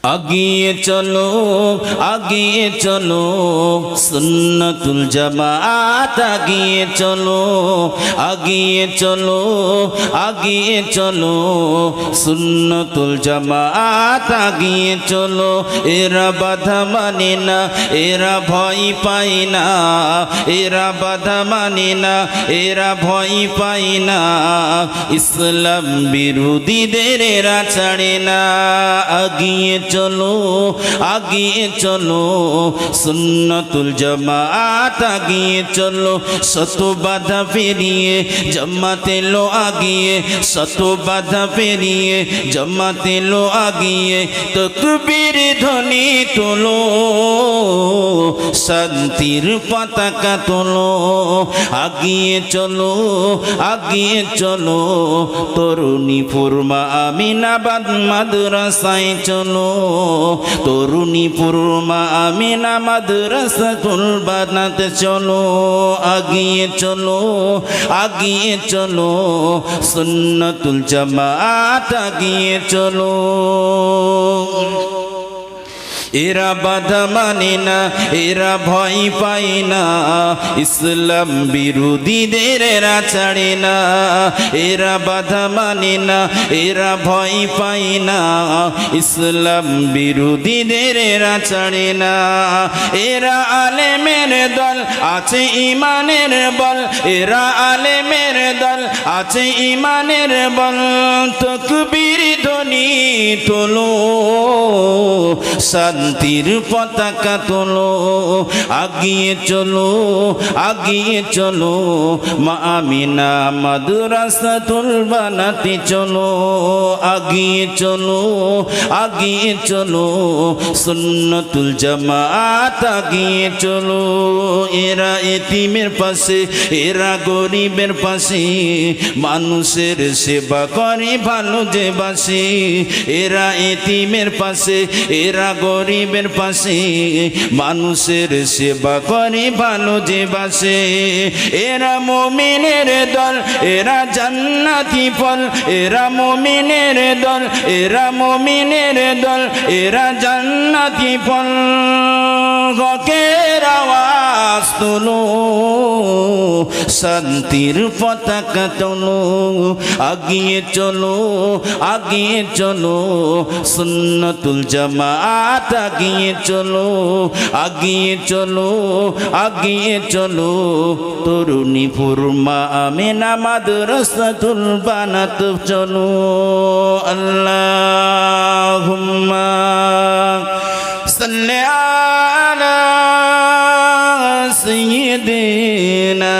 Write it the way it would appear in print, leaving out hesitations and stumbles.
আগিয়ে চলো আগিয়ে চলো সুন্নাতুল জামাত আগিয়ে চলো আগিয়ে চলো আগিয়ে চলো সুন্নাতুল জামাত আগিয়ে চলো এরা বাধা মানে না এরা ভয় পায় না এরা বাধা মানে না এরা ভয় পায় না ইসলাম বিরোধীদের এরা ছাড়ে না আগিয়ে চলো আগিয়ে চলো সুন্নাতুল জামাত আগিয়ে চলো শত বাধা পেরিয়ে জামাত এলো আগিয়ে শত বাধা পেরিয়ে জামাত এলো আগিয়ে তাকবীর ধ্বনি তোলো শান্তির পতাকা তোলো আগিয়ে চলো আগিয়ে চলো তরুণীপুর মা আমিনাবাদ মাদ্রাসায় চলো তরুণীপুর মা আমিনা মাদ্রাসাতুল বানাত চলো আগিয়ে চলো আগিয়ে চলো সুন্নাতুল জামাত আগিয়ে চলো এরা বাধা মানে না এরা ভয় পায় না ইসলাম বিরোধীদের এরা ছাড়ে না এরা বাধা মানে না এরা ভয় পায় না ইসলাম বিরোধীদের এরা ছাড়ে না এরা আলেমের দল আছে ইমানের বল এরা আলেমের দল আছে ইমানের বল তাকবীর ধ্বনি তোলো শান্তির পতাকা তোলো আগিয়ে চলো আগিয়ে চলো মা আমিনা মাদ্রাসাতুল বানাতে চলো আগিয়ে চলো আগিয়ে চলো সুন্নাতুল জামাত আগিয়ে চলো এরা এতিমের পাশে এরা গরিবের পাশে মানুষের সেবা করে ভালো যে বাসে এরা এতিমের পাশে এরা গরিবের পাশে মানুষের সেবা করে ভালো যে বাসে এরা মুমিনের দল এরা জান্নাতি ফল এরা মুমিনের দল এরা মুমিনের দল এরা জান্নাতি ফল হকের আওয়াজ তোলো শান্তির পতাকা তোলো আগিয়ে চলো আগিয়ে চলো সুন্নাতুল জামাত আগিয়ে চলো আগিয়ে চলো আগিয়ে চলো তরুণীপুর মা আমিনা মাদ্রাসাতুল বানাত চলো আল্লাহুম্মা সাল্লি আলা সাইয়্যিদিনা